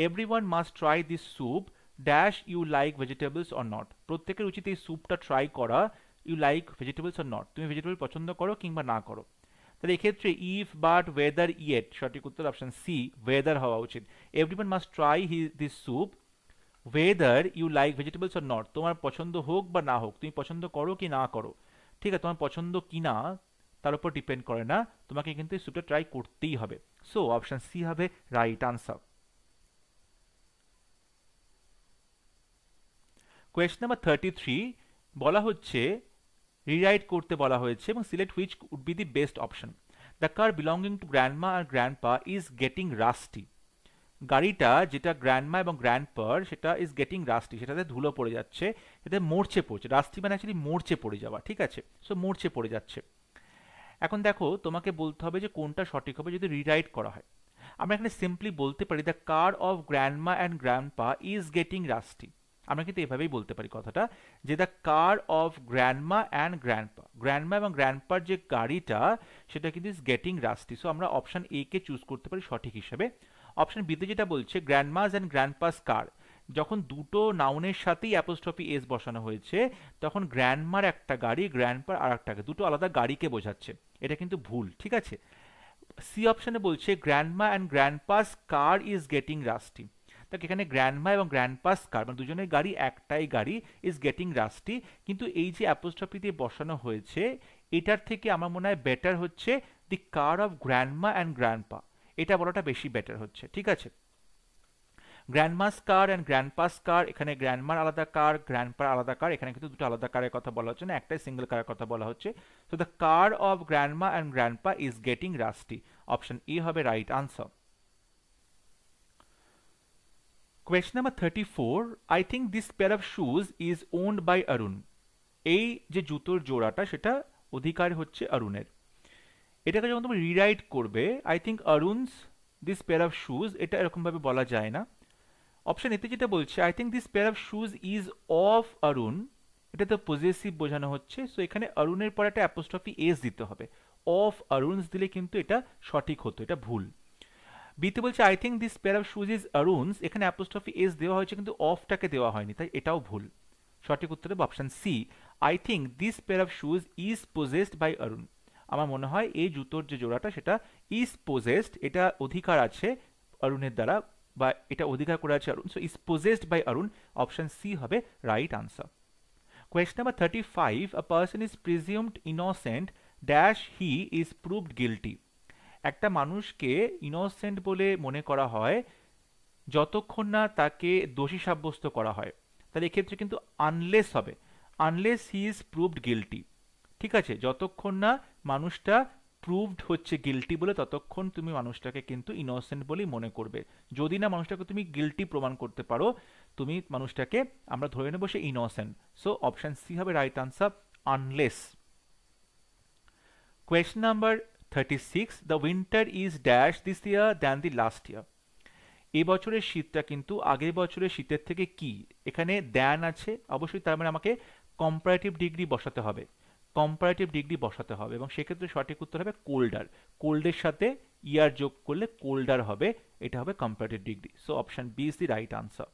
Everyone must try this soup dash you like vegetables or not. প্রত্যেকের উচিত এই স্যুপটা ট্রাই করা, you like vegetables or not, তুমি ভেজিটেবল পছন্দ করো কিংবা না করো। তাহলে এক্ষেত্রে ইফ, বাট, ওয়েদার, ইয়েট, সঠিক উত্তর অপশন সি, ওয়েদার হওয়া উচিত। Everyone must try this soup whether you like vegetables or not, তোমার পছন্দ হোক বা না হোক, তুমি পছন্দ করো কি না করো, ঠিক আছে, তোমার পছন্দ কি না তার উপর ডিপেন্ড করে না, তোমাকে কিন্তু এই স্যুপটা ট্রাই করতেই হবে। সো অপশন সি হবে রাইট আনসার। কোয়েশ্চন নাম্বার 33 বলা হচ্ছে, রিরাইট করতে বলা হয়েছে এবং select which would be the best option. The car belonging to grandma আর গ্র্যান্ডপা ইজ গেটিং রাস্টি। গাড়িটা যেটা গ্র্যান্ডমা এবং গ্র্যান্ডপার সেটা ইজ গেটিং রাস্টি, সেটাতে ধুলো পড়ে যাচ্ছে, সেটাতে মরচে পড়ছে, রাস্টি মানে অ্যাকচুয়ালি মরচে পড়ে যাওয়া, ঠিক আছে। সো মরচে পড়ে যাচ্ছে। এখন দেখো তোমাকে বলতে হবে যে কোনটা সঠিক হবে যদি রিরাইট করা হয়। আমরা এখানে সিম্পলি বলতে পারি the car of grandma and grandpa is getting rusty. আমরা কিন্তু এভাবেই বলতে পারি কথাটা, যে the car of grandma and grandpa, grandma এবং গ্র্যান্ডপার যে গাড়িটা সেটা কিন্তু ইজ গেটিং রাস্টি। সো আমরা অপশন এ কে চুজ করতে পারি সঠিক হিসেবে। অপশন বিতে যেটা বলছে গ্র্যান্ডমাস অ্যান্ড গ্র্যান্ডপাস কার, যখন দুটো নাউনের সাথেই অ্যাপোস্ট্রফি এস বসানো হয়েছে তখন গ্র্যান্ডমার একটা গাড়ি, গ্র্যান্ডপার আর একটা, দুটো আলাদা গাড়িকে বোঝাচ্ছে, এটা কিন্তু ভুল, ঠিক আছে। সি অপশনে বলছে grandma and grandpa's car is getting rusty, তাকে এখানে গ্র্যান্ডমা এবং গ্র্যান্ডপাস কার মানে দুজনের গাড়ি একটাই গাড়ি ইজ গেটিং রাস্টি, কিন্তু এই যে অ্যাপোস্ট্রফি দিয়ে বসানো হয়েছে এটার থেকে আমার মনে হয় বেটার হচ্ছে দি কার অফ গ্র্যান্ডমা অ্যান্ড গ্র্যান্ডপা, এটা বলাটা বেশি বেটার হচ্ছে, ঠিক আছে। গ্র্যান্ডমাস কার অ্যান্ড গ্র্যান্ডপাস কার, এখানে গ্র্যান্ডমার আলাদা কার, গ্র্যান্ডপার আলাদা কার, এখানে কিন্তু দুটো আলাদা কারের কথা বলা হচ্ছে না, একটাই সিঙ্গেল কারের কথা বলা হচ্ছে। So the car of grandma and grandpa is getting rusty, option A হবে right answer. Question number 34. I think this pair of shoes is owned by Arun. এই যে জুতোর জোড়াটা সেটা অধিকার হচ্ছে অরুণের। এটাকে যখন তুমি রিরাইট করবে, I think Arun's this pair of shoes, এটা এরকমভাবে বলা যায় না। অপশন এতে যেটা বলছে I think this pair of shoes is of Arun, এটা তো পজেসিভ বোঝানো হচ্ছে, সো এখানে অরুণের পর একটা অ্যাপোস্ট্রফি এস দিতে হবে, অফ অরুণস দিলে কিন্তু এটা সঠিক হতো, এটা ভুল। বিতে বলছে I think this pair of shoes is Arun's, এখানে অ্যাপোস্ট্রফি এস দেওয়া হয়েছে কিন্তু অফটাকে দেওয়া হয়নি, তাই এটাও ভুল। সঠিক উত্তর হবে option C, I think this pair of shoes is possessed by Arun. আমার মনে হয় এই জুতোর যে জোড়াটা সেটা ইজ পজেসড, এটা অধিকার আছে অরুণের দ্বারা, বা এটা অধিকার করে আছে Arun, so is possessed by Arun, option C হবে right answer. Question number 35. A person is presumed innocent dash he is proved guilty. একটা মানুষকে ইনোসেন্ট বলে মনে করা হয় যতক্ষণ না তাকে দোষী সাব্যস্ত করা হয়, তাহলে এক্ষেত্রে কিন্তু আনলেস হবে, unless he is proved guilty, ঠিক আছে। যতক্ষণ না মানুষটা প্রুভড হচ্ছে গিলটি বলে ততক্ষণ তুমি মানুষটাকে কিন্তু ইনোসেন্ট বলেই মনে করবে, যদি না মানুষটাকে তুমি গিলটি প্রমাণ করতে পারো তুমি মানুষটাকে আমরা ধরে নেব সে ইনোসেন্ট। সো অপশন সি হবে right answer, unless. Question number 36, the winter is dash this year than the last year. এই বছরের শীতটা কিন্তু আগের বছরের শীতের থেকে কি, এখানে দ্যান আছে, অবশ্যই তার মানে আমাকে কম্পারেটিভ ডিগ্রি বসাতে হবে, কম্পারেটিভ ডিগ্রি বসাতে হবে, এবং সেক্ষেত্রে সঠিক উত্তর হবে কোল্ডার। কোল্ডের সাথে ইয়ার যোগ করলে কোল্ডার হবে, এটা হবে comparative degree. So option B is the right answer.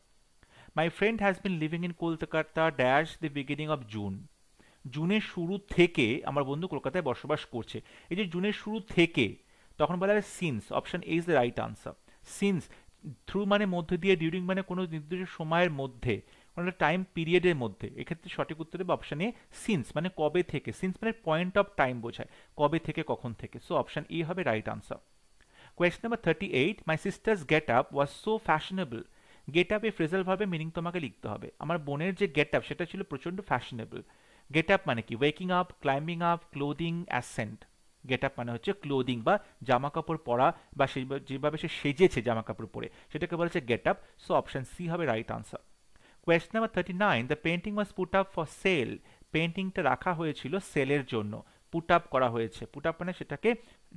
My friend has been living in Kolkata dash the beginning of June. জুনের শুরু থেকে আমার বন্ধু কলকাতায় বসবাস করছে। এই যে জুনের শুরু থেকে, তখন বলা হবে since. Option A is the right answer. Since, through মানে মধ্যে দিয়ে, ডিউরিং মানে কোনো নির্দিষ্ট সময়ের মধ্যে, কোনো একটা টাইম পিরিয়ডের মধ্যে। এক্ষেত্রে সঠিক উত্তর হবে অপশন এ, সিন্স মানে কবে থেকে। সিন্স মানে পয়েন্ট অফ টাইম বোঝায়, কবে থেকে কখন থেকে। সো অপশন এ হবে right answer. Question number 38, my sisters get up was so fashionable. Get up এই ফ্রেজাল ভার্বের মিনিং তোমাকে লিখতে হবে। আমার বোনের যে গেট আপ সেটা ছিল প্রচন্ড ফ্যাশনেবল। গেট আপ মানে কি, waking up, climbing up, clothing, accent. Get up মানে হচ্ছে ক্লোদিং বা জামা কাপড় পরা, বা যেভাবে সে সেজেছে জামা কাপড় পরে, সেটাকে বলা হচ্ছে get up. So option C হবে right answer. Question number 39, the painting was put up for sale. পেন্টিংটা রাখা হয়েছিল সেলের জন্য। পুট আপ করা হয়েছে, পুট আপ মানে সেটাকে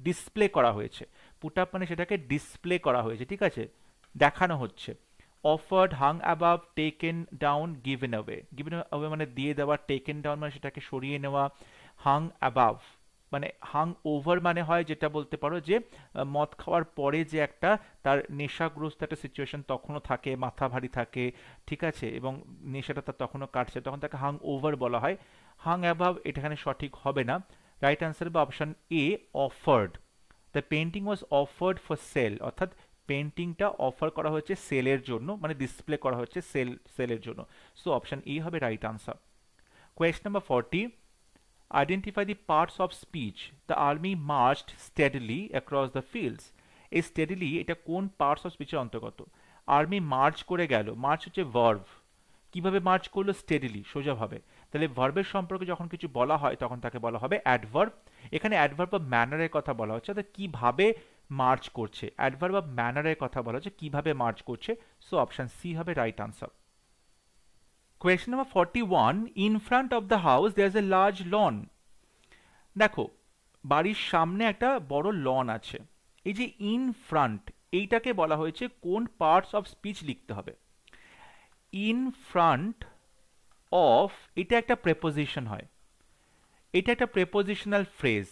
ডিসপ্লে করা হয়েছে, পুট আপ মানে সেটাকে ডিসপ্লে করা হয়েছে, ঠিক আছে, দেখানো হচ্ছে। Offered, hung above, taken down, given away. Given away মানে দিয়ে দেওয়া, টেকেন ডাউন মানে সেটাকে সরিয়ে নেওয়া, হাং অ্যাবাভ মানে হাং ওভার মানে হয় যেটা বলতে পারো যে মদ খাওয়ার পরে যে একটা তার নেশাগ্রস্ত একটা সিচুয়েশন তখনও থাকে, মাথা ভারী থাকে, ঠিক আছে, এবং নেশাটা তার তখনও কাটছে, তখন তাকে হাং ওভার বলা হয়। হাং অ্যাবাভ এটা এখানে সঠিক হবে না। রাইট আনসার হবে option A, offered. The painting was offered for sale, অর্থাৎ পেন্টিংটা অফার করা হয়েছে সেলের জন্য, মানে ডিসপ্লে করা হচ্ছে সেলের জন্য। সো অপশন এ হবে right answer. Question number 40, identify the parts of speech. The army marched steadily across the fields. এই steadily এটা কোন পার্টস অফ স্পিচের অন্তর্গত? আর্মি মার্চ করে গেল, মার্চ হচ্ছে ভার্ব। কিভাবে মার্চ করলো? স্টেডিলি, সোজাভাবে। তাহলে ভার্বের সম্পর্কে যখন কিছু বলা হয় তখন তাকে বলা হবে অ্যাডভার্ব। এখানে অ্যাডভার্ব অফ ম্যানারের কথা বলা হচ্ছে, অর্থাৎ কিভাবে মার্চ করছে। অ্যাডভার্ব অফ ম্যানারের কথা বলা হচ্ছে, কিভাবে মার্চ করছে। সো অপশন সি হবে right answer. Question number 41, in front of the house there is a large lawn. দেখো, বাড়ির সামনে একটা বড় লন আছে। এই যে ইন ফ্রন্ট, এইটাকে বলা হয়েছে কোন পার্টস অফ স্পিচ লিখতে হবে। ইন ফ্রন্ট অফ, এটা একটা প্রেপোজিশন হয়, এটা একটা প্রেপোজিশনাল ফ্রেজ,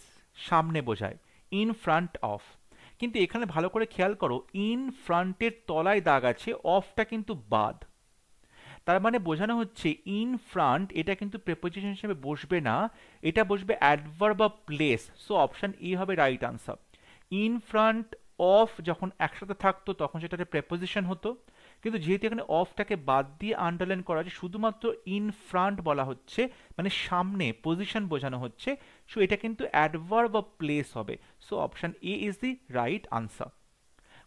সামনে বোঝায়, ইন ফ্রন্ট অফ। কিন্তু এখানে ভালো করে খেয়াল করো, ইন ফ্রন্টের তলায় দাগ আছে, অফটা কিন্তু বাদ। তার মানে বোঝানো হচ্ছে ইন ফ্রন্ট এটা কিন্তু প্রেপোজিশন হিসেবে বসবে না, এটা বসবে adverb of place. So option ই হবে right answer. In front of যখন একসাথে থাকতো তখন সেটা প্রেপোজিশন হতো, কিন্তু যেহেতু এখানে অফটাকে বাদ দিয়ে আন্ডারলাইন করা আছে, শুধুমাত্র ইন ফ্রন্ট বলা হচ্ছে, মানে সামনে, পজিশন বোঝানো হচ্ছে, সো এটা কিন্তু অ্যাডভার্ব অফ প্লেস হবে। So option A is the right answer.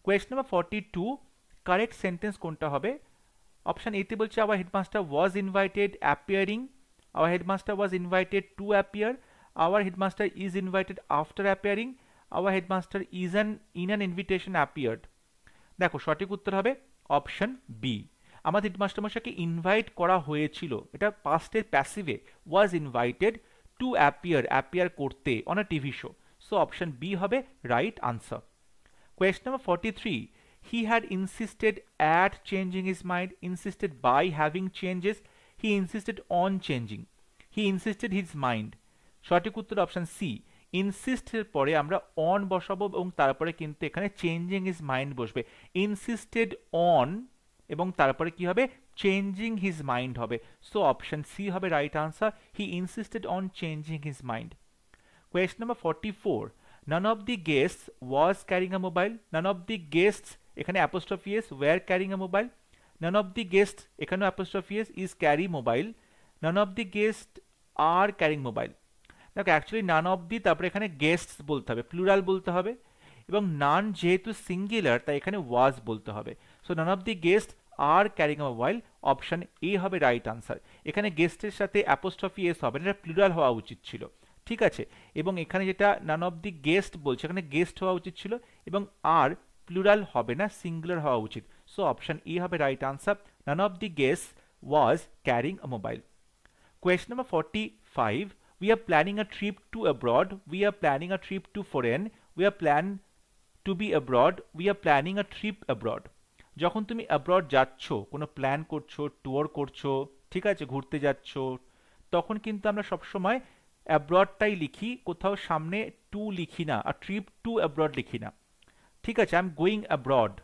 Question number 42, correct sentence কোনটা হবে? অপশন এতে বলছে our headmaster was invited appearing, our headmaster was invited to appear, our headmaster is invited after appearing, our headmaster is in an invitation appeared. দেখো সঠিক উত্তর হবে option B. আমাদের headmaster মশাইকে ইনভাইট করা হয়েছিল, এটা পাস্টের প্যাসিভে, ওয়াজ ইনভাইটেড টু অ্যাপিয়ার করতে on a TV show. So option B হবে right answer. Question number 43, he had insisted at changing his mind, insisted by having changes, he insisted on changing, he insisted his mind। সঠিক উত্তর option C. Insist এর পরে আমরা on বসাবো এবং তারপরে কিন্তু এখানে চেঞ্জিং হিজ মাইন্ড বসবে। ইনসিস্টেড অন এবং তারপরে কি হবে? চেঞ্জিং হিজ মাইন্ড হবে। সো অপশন সি হবে right answer, he insisted on changing his mind. Question number 44, none of the guests was carrying a mobile, none of the guests এখানে apostrophe s were carrying a mobile, none of the guests এখানেও apostrophe s is carry mobile, none of the guests are carrying mobile। দেখো actually naan of দি, তারপরে এখানে guests বলতে হবে, plural বলতে হবে, এবং নান যেহেতু সিঙ্গুলার তাই এখানে ওয়াজ বলতে হবে। So none of the guest are carrying a mobile, option A হবে রাইট আনসার। এখানে গেস্টের সাথে অ্যাপোস্ট্রফি এস হবে না, এটা প্লুরাল হওয়া উচিত ছিল, ঠিক আছে। এবং এখানে যেটা নান অফ দি গেস্ট বলছে, এখানে গেস্ট হওয়া উচিত ছিল, এবং আর প্লুরাল হবে না, সিঙ্গুলার হওয়া উচিত। সো অপশন এ হবে right answer, None of the guests was carrying a mobile. Question number 45. We are planning a trip to abroad. We are planning a trip to foreign. We are plan to be abroad. We are planning a trip abroad. যখন তুমি abroad যাচ্ছ, কোনো plan করছো, tour করছো, ঠিক আছে, ঘুরতে যাচ্ছ, তখন কিন্তু আমরা সবসময় অ্যাব্রডটাই লিখি, কোথাও সামনে টু লিখি না, আর ট্রিপ টু অ্যাব্রড লিখি না। ঠিক আছে, আই এম গোয়িং অ্যাব্রড।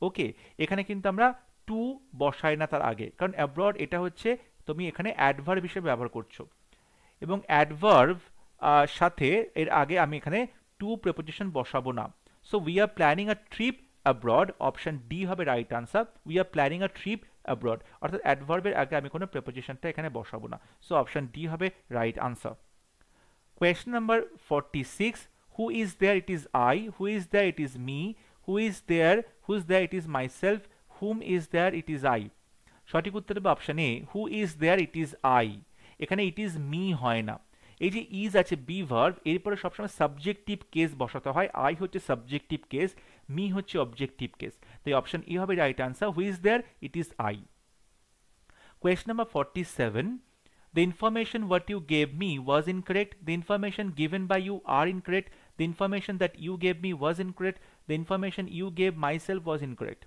ওকে, এখানে কিন্তু আমরা টু বসাই না তার আগে, কারণ অ্যাব্রড এটা হচ্ছে তুমি এখানে অ্যাডভার্ব হিসেবে ব্যবহার করছো, এবং অ্যাডভার্ব সাথে এর আগে আমি এখানে টু প্রেপোজিশন বসাবো না। So we are planning a trip abroad, option D হবে right answer. We are planning a trip abroad, অর্থাৎ অ্যাডভার্বের আগে আমি কোনো প্রেপোজিশনটা এখানে বসাবো না। সো অপশন ডি হবে right answer. Question number 46. Who is there? It is I. Who is there? It is me. Who is there? Who is there? It is myself. Whom is there? It is I. সঠিক উত্তর হবে option A, who is there, it is I. এখানে it is me হয় না। এই যে is আছে be verb, এরপরে সবসময় সাবজেক্টিভ কেস বসাতে হয়। আই হচ্ছে সাবজেক্টিভ কেস, মি হচ্ছে অবজেক্টিভ কেস। তাই অপশন ই হবে right answer. Who is there? It is I. Question number 47. The information what you gave me was incorrect. The information given by you are incorrect. The information that you gave me was incorrect. The information you gave myself was incorrect.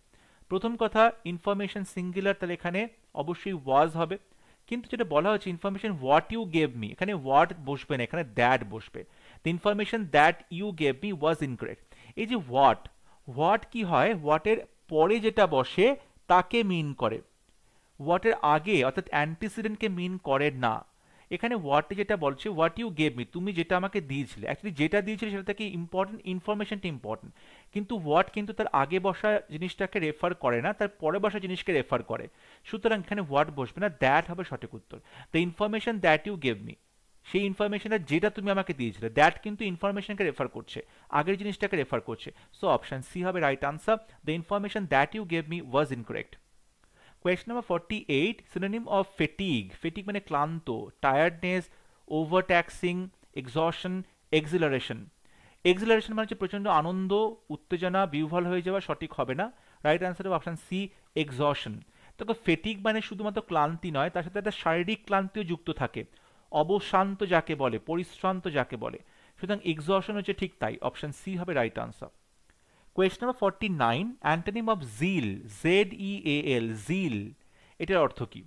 প্রথম কথা, information singular, তাহলে এখানে অবশ্যই ওয়াজ হবে। কিন্তু যেটা বলা হচ্ছে information what you gave me, এখানে হোয়াট বসবে না, এখানে দ্যাট বসবে। The information that you gave me was incorrect. এই যে হোয়াট, হোয়াট কি হয়, হোয়াটের পরে যেটা বসে তাকে মিন করে, হোয়াটের আগে অর্থাৎ অ্যান্টিসিডেন্টকে মিন করে না। এখানে হোয়াট যেটা বলছে, হোয়াট ইউ গেভ মি, তুমি যেটা আমাকে দিয়েছিলে, অ্যাকচুয়ালি যেটা দিয়েছিলে সেটা থেকে ইম্পর্টেন্ট, ইনফরমেশনটা ইম্পর্টেন্ট, কিন্তু হোয়াট কিন্তু তার আগে বসা জিনিসটাকে রেফার করে না, তার পরে বসা জিনিসকে রেফার করে। সুতরাং এখানে হোয়াট বসবে না, দ্যাট হবে সঠিক উত্তর। The information that you gave me, সেই ইনফরমেশনটা যেটা তুমি আমাকে দিয়েছিলে, দ্যাট কিন্তু ইনফরমেশনকে রেফার করছে, আগের জিনিসটাকে রেফার করছে। সো অপশন সি হবে right answer. The information that you gave me was incorrect. Question number 48. Synonym of fatigue. Fatigue মানে ক্লান্ত, tiredness, overtaxing, exhaustion, acceleration. Acceleration মানে হচ্ছে প্রচন্ড আনন্দ, উত্তেজনা, বিহ্বল হয়ে যাওয়া, সঠিক হবে না। রাইট আনসার হবে অপশন সি, এক্সহশন। দেখো ফেটিগ মানে শুধুমাত্র ক্লান্তি নয়, তার সাথে একটা শারীরিক ক্লান্তিও যুক্ত থাকে, অবসান্ত যাকে বলে, পরিশ্রান্ত যাকে বলে। সুতরাং এক্সহশন হচ্ছে ঠিক তাই, অপশন সি হবে right answer. Question number 49. Antonym of zeal. Z-E-A-L, zeal, এটার অর্থ কি?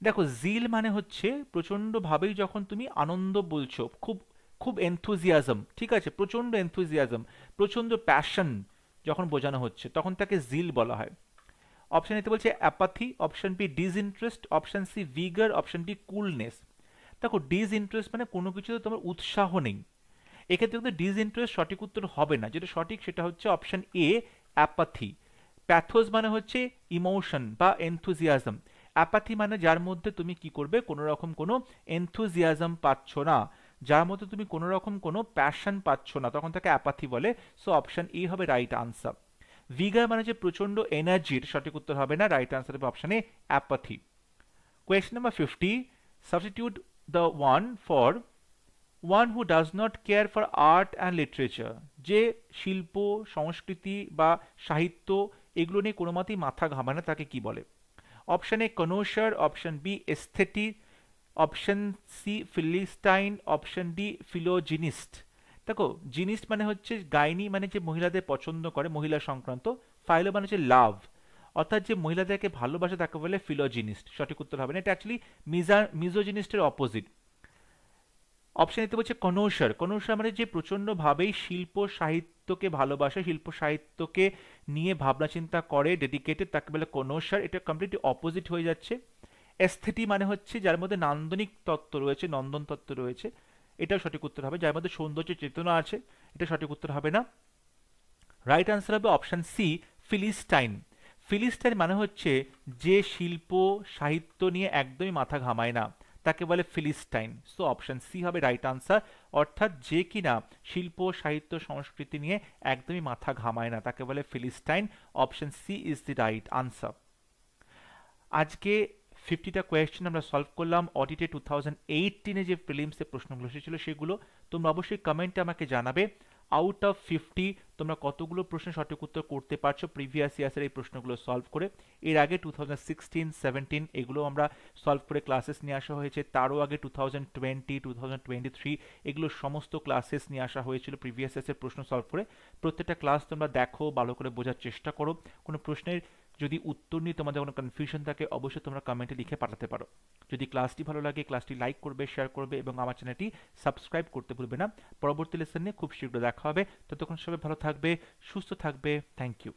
দেখো জিল মানে হচ্ছে প্রচণ্ডভাবেই যখন তুমি আনন্দ বলছো, খুব খুব এনথুজিয়াজম, ঠিক আছে, প্রচণ্ড এনথুজিয়াজম, প্রচণ্ড প্যাশন যখন বোঝানো হচ্ছে তখন তাকে জিল বলা হয়। অপশন এতে বলছে apathy, option B disinterest, option C vigour, option D coolness. দেখো ডিসইন্টারেস্ট মানে কোনো কিছুতে তোমার উৎসাহ নেই, এক্ষেত্রে কিন্তু ডিসইন্টারেস্ট সঠিক উত্তর হবে না। যেটা সঠিক সেটা হচ্ছে অপশন এ, অ্যাপাথি। প্যাথোস মানে হচ্ছে ইমোশন বা এনথুজিয়াজম। অ্যাপাথি মানে যার মধ্যে তুমি কি করবে, কোনো রকম কোনো এনথুজিয়াজম পাচ্ছ না, যার মধ্যে তুমি কোনো রকম কোনো প্যাশন পাচ্ছ না, তখন তাকে অ্যাপাথি বলে। সো অপশন এ হবে রাইট আনসার। ভিগার মানে যে প্রচন্ড এনার্জির, সঠিক উত্তর হবে না, রাইট আনসার হবে option A, apathy. Question number 50. Substitute the one for one who does not care for art and literature. যে শিল্প, সংস্কৃতি বা সাহিত্য এগুলো নিয়ে কোনো মতেই মাথা ঘামায় না, তাকে কি বলে? Option A connoisseur, option B aesthete, option C philistine, option D philogynist. দেখো জিনিস্ট মানে হচ্ছে গাইনি, মানে যে মহিলাদের পছন্দ করে, মহিলা সংক্রান্ত। ফাইলো মানে হচ্ছে লাভ, অর্থাৎ যে মহিলাদেরকে ভালোবাসে তাকে বলে ফিলোজিনিস্ট, সঠিক উত্তর হবে না, এটা অ্যাকচুয়ালি মিজোজিনিস্টের অপোজিট। অপশন এতে বলছে কনোশার, কনোশার মানে যে প্রচণ্ডভাবেই শিল্প সাহিত্যকে ভালোবাসে, শিল্প সাহিত্যকে নিয়ে ভাবনা চিন্তা করে, ডেডিকেটেড, তাকে বলে কনোশার, এটা কমপ্লিটলি অপোজিট হয়ে যাচ্ছে। এস্থেটি মানে হচ্ছে যার মধ্যে নান্দনিক তত্ত্ব রয়েছে, নন্দন তত্ত্ব রয়েছে, এটাও সঠিক উত্তর হবে। যার মধ্যে সৌন্দর্য চেতনা আছে, এটা সঠিক উত্তর হবে না। রাইট আনসার হবে অপশন সি, ফিলিস্টাইন। ফিলিস্টাইন মানে হচ্ছে যে শিল্প সাহিত্য নিয়ে একদমই মাথা ঘামায় না, তাকে বলে ফিলিস্টাইন। সো অপশন সি হবে রাইট আনসার, অর্থাৎ যে কিনা শিল্প সাহিত্য সংস্কৃতি নিয়ে একদমই মাথা ঘামায় না তাকে বলে philistine. Option C is the right answer. আজকে 50টা কোয়েশ্চেন আমরা সলভ করলাম অডিটে 2018 যে প্রিলিমসে প্রশ্নগুলো এসেছিল সেগুলো। তোমরা অবশ্যই কমেন্টে আমাকে জানাবে আউট অফ 50 তোমরা কতগুলো প্রশ্নের সঠিক উত্তর করতে পারছো প্রিভিয়াস ইয়ার্সের এই প্রশ্নগুলো সলভ করে। এর আগে 2016, 17 এগুলো আমরা সলভ করে ক্লাসেস নিয়ে আসা হয়েছে, তারও আগে 2020, 2023 এগুলো সমস্ত ক্লাসেস নিয়ে আসা হয়েছিল প্রিভিয়াস ইয়ার্সের প্রশ্ন সলভ করে। প্রত্যেকটা ক্লাস তোমরা দেখো, ভালো করে বোঝার চেষ্টা করো। কোনো প্রশ্নের যদি উত্তর নিয়ে তোমাদের কোনো কনফিউশন থাকে অবশ্যই তোমরা কমেন্টে লিখে পাঠাতে পারো। যদি ক্লাসটি ভালো লাগে ক্লাসটি লাইক করবে, শেয়ার করবে এবং আমার চ্যানেলটি সাবস্ক্রাইব করতে ভুলবে না। পরবর্তী লেসন নিয়ে খুব শীঘ্র দেখা হবে। ততক্ষণ সবাই ভালো থাকবে, সুস্থ থাকবে। Thank you.